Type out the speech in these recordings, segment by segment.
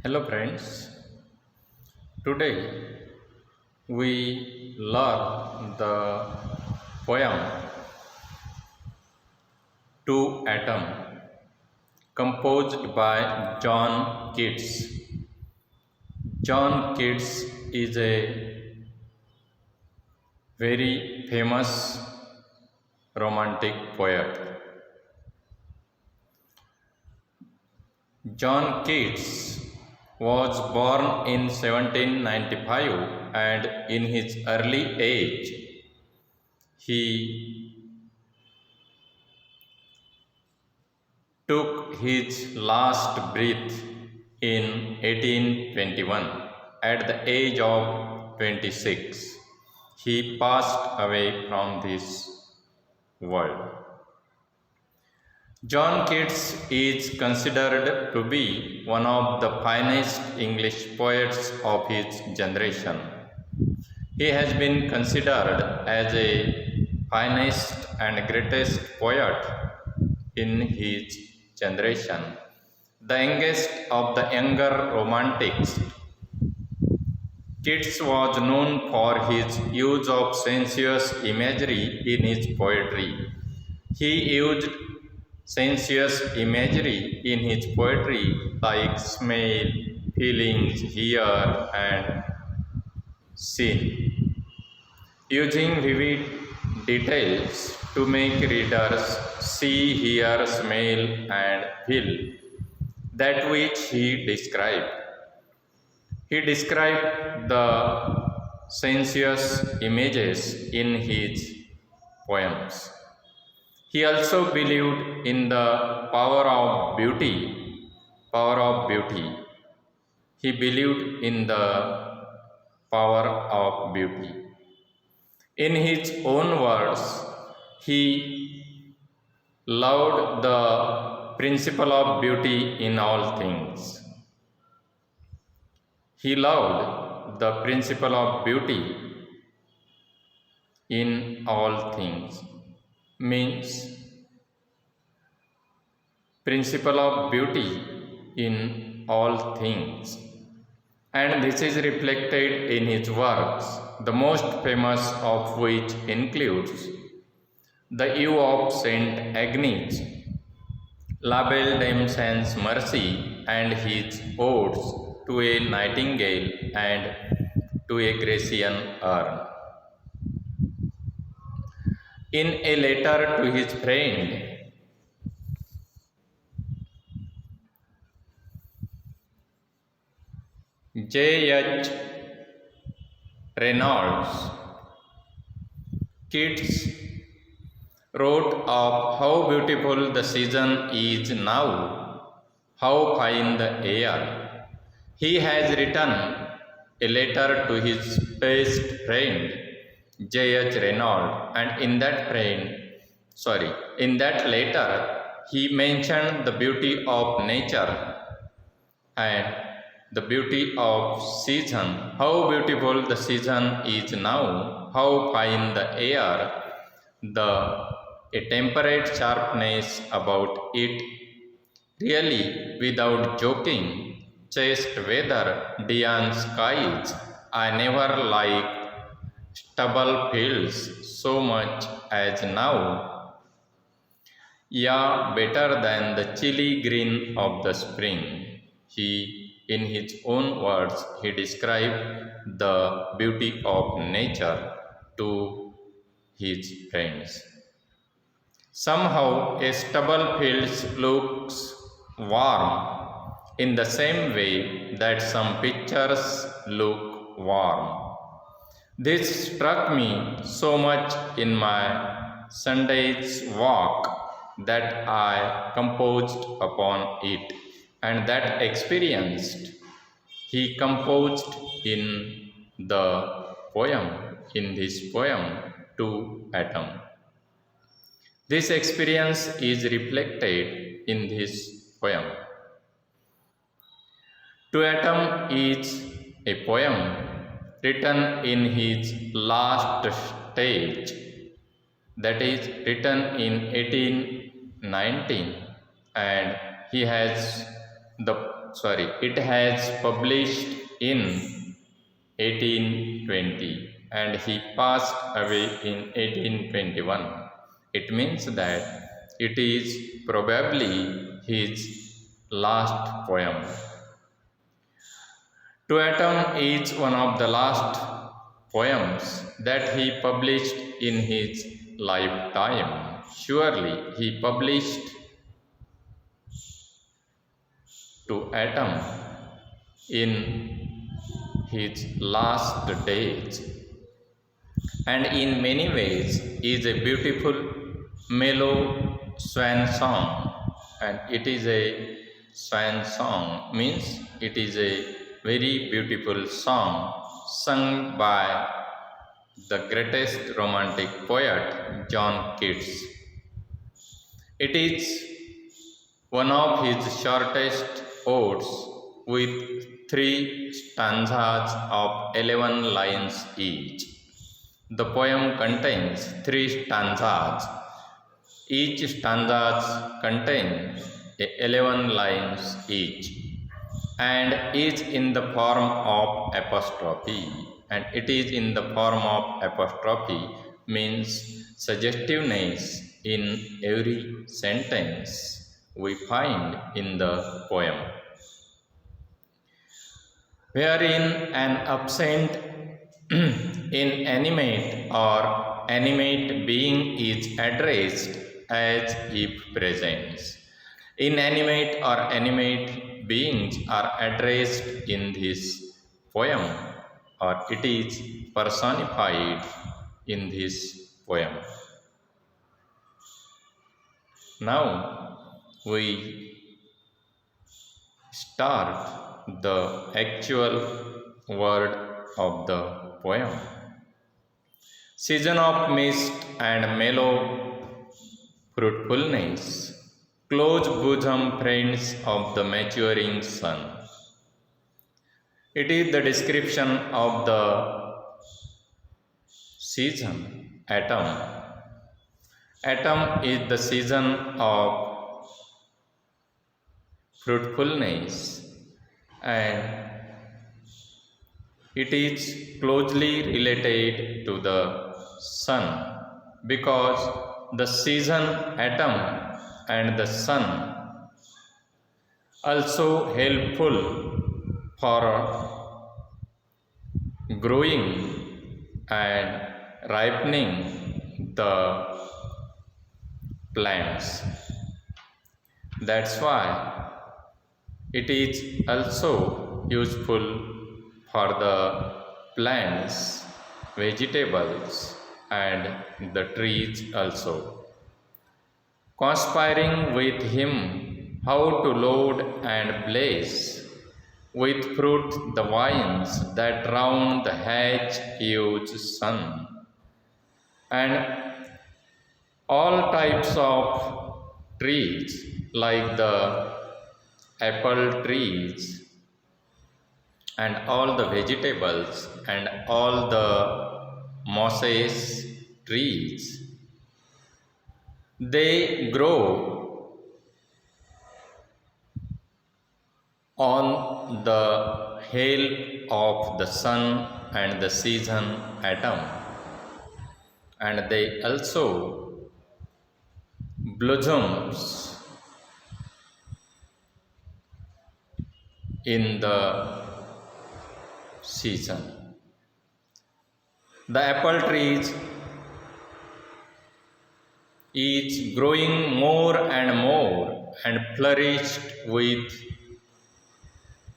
Hello friends, today we learn the poem To Atom composed by John Keats. John Keats is a very famous romantic poet. John Keats was born in 1795 and in his early age he took his last breath in 1821 at the age of 26. He passed away from this world. John Keats is considered to be one of the finest English poets of his generation. He has been considered as a finest and greatest poet in his generation, the youngest of the younger romantics. Keats was known for his use of sensuous imagery in his poetry. He used sensuous imagery in his poetry like smell, feelings, hear, and scene, using vivid details to make readers see, hear, smell, and feel that which he described. He described the sensuous images in his poems. He also believed in the power of beauty. Power of beauty. He believed in the power of beauty. In his own words, he loved the principle of beauty in all things. He loved the principle of beauty in all things, means principle of beauty in all things, and this is reflected in his works, the most famous of which includes the Eve of Saint Agnes, La Belle Dame Sans Mercy, and his odes to a nightingale and to a Grecian urn. In a letter to his friend J. H. Reynolds, Keats wrote of how beautiful the season is now, how fine the air. He has written a letter to his best friend J. H. Reynolds, and in that letter, he mentioned the beauty of nature and the beauty of season, how beautiful the season is now, how fine the air, a temperate sharpness about it. Really, without joking, chaste weather, Dian skies, I never liked stubble fields so much as now. Yeah, better than the chilly green of the spring. In his own words, he described the beauty of nature to his friends. Somehow, a stubble field looks warm in the same way that some pictures look warm. This struck me so much in my Sunday's walk that I composed upon it, and that experienced he composed in this poem To Atom. This experience is reflected in this poem. To Atom is a poem written in his last stage, that is, written in 1819, and he has it has published in 1820 and he passed away in 1821. It means that it is probably his last poem. To Atom is one of the last poems that he published in his lifetime. Surely he published To Atom in his last days, and in many ways is a beautiful mellow swan song. And it is a swan song means it is a very beautiful song sung by the greatest romantic poet John Keats. It is one of his shortest odes with 3 stanzas of 11 lines each. The poem contains 3 stanzas. Each stanza contains 11 lines each and is in the form of apostrophe. And it is in the form of apostrophe means suggestiveness in every sentence we find in the poem. Wherein an absent inanimate or animate being is addressed as if present. Inanimate or animate beings are addressed in this poem, or it is personified in this poem. Now we start the actual word of the poem. Season of mist and mellow fruitfulness, close bosom friends of the maturing sun. It is the description of the season, autumn. Autumn is the season of fruitfulness, and it is closely related to the sun because the season, autumn, and the sun also helpful for growing and ripening the plants. That's why it is also useful for the plants, vegetables, and the trees also. Conspiring with him how to load and bless with fruit the vines that round the hedge huge sun, and all types of trees like the apple trees and all the vegetables and all the mosses trees, they grow on the help of the sun and the season autumn, and they also blossoms in the season. The apple trees is growing more and more and flourished with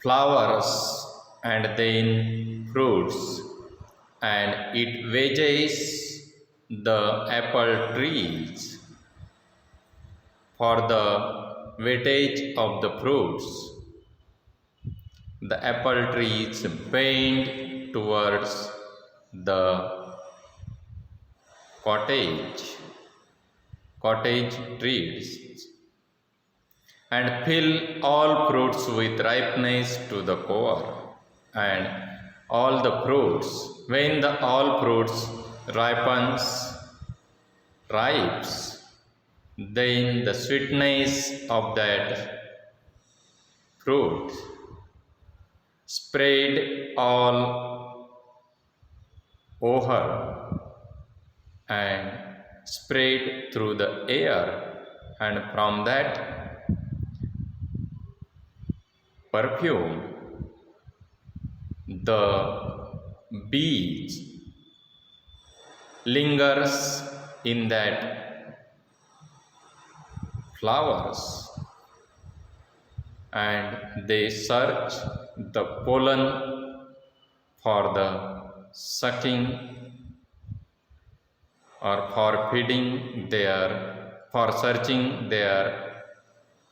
flowers and then fruits, and it wedges the apple trees for the weightage of the fruits. The apple trees bend towards the cottage trees and fill all fruits with ripeness to the core. And all the fruits, when all fruits ripes, then the sweetness of that fruits, spread all over and spread through the air, and from that perfume the bees lingers in that flowers, and they search the pollen for the sucking or for feeding their, for searching their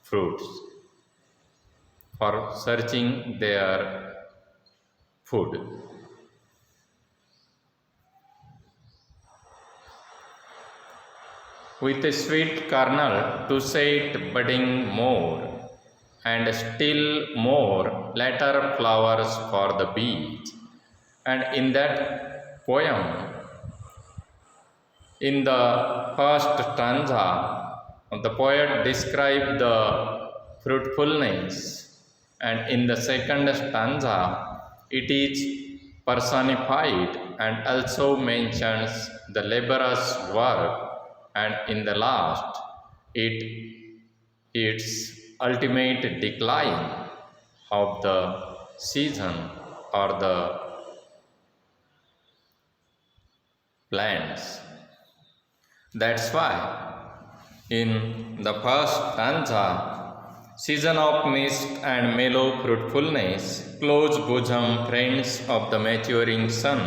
fruits, for searching their food. With a sweet kernel to set budding more, and still more later flowers for the bees. And in that poem, in the first stanza, the poet described the fruitfulness, and in the second stanza, it is personified and also mentions the laborer's work, and in the last, its ultimate decline of the season or the plants. That's why in the first stanza, season of mist and mellow fruitfulness, close bosom friends of the maturing sun,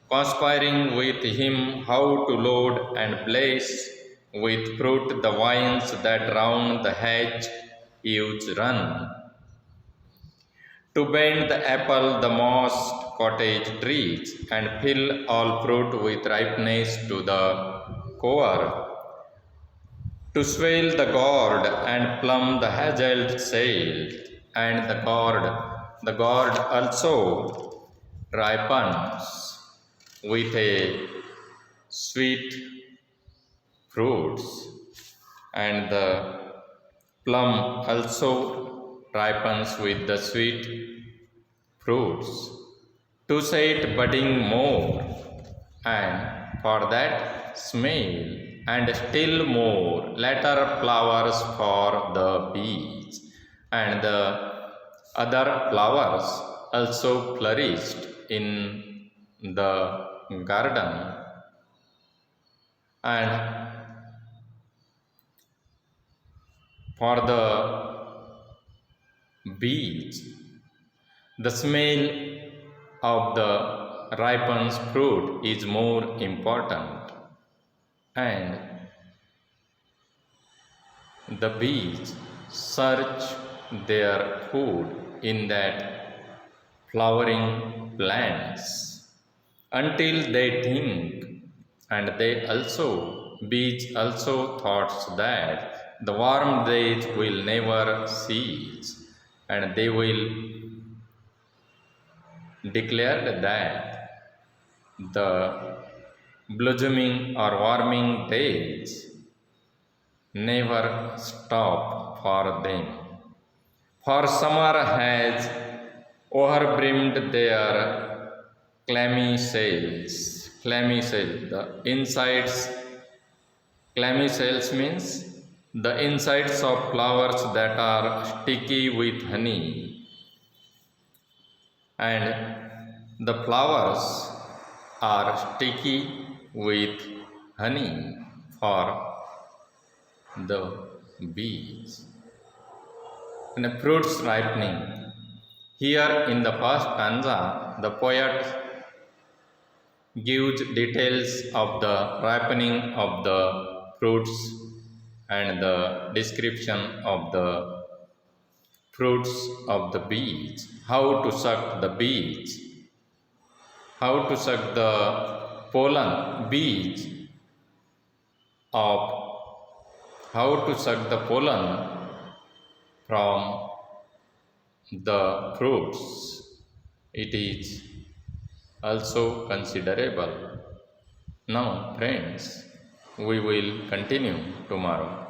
conspiring with him how to load and bless with fruit the vines that round the hedge ewes run. To bend the apple the mossed cottage trees, and fill all fruit with ripeness to the core. To swell the gourd and plumb the hazelled sailed, and the gourd also ripens with a sweet fruits, and the plum also ripens with the sweet fruits, to set budding more, and for that smell, and still more later flowers for the bees, and the other flowers also flourished in the garden, and for the bees, the smell of the ripened fruit is more important, and the bees search their food in that flowering plants until they think, and bees also thought that the warm days will never cease, and they will declare that the blossoming or warming days never stop for them. For summer has overbrimmed their clammy cells. The insides, clammy cells means the insides of flowers that are sticky with honey, and the flowers are sticky with honey for the bees. And the fruits ripening. Here in the first stanza, the poet gives details of the ripening of the fruits and the description of the fruits of the bees, how to suck the bees, how to suck the pollen bees of, how to suck the pollen from the fruits. It is also considerable. Now, friends, we will continue tomorrow.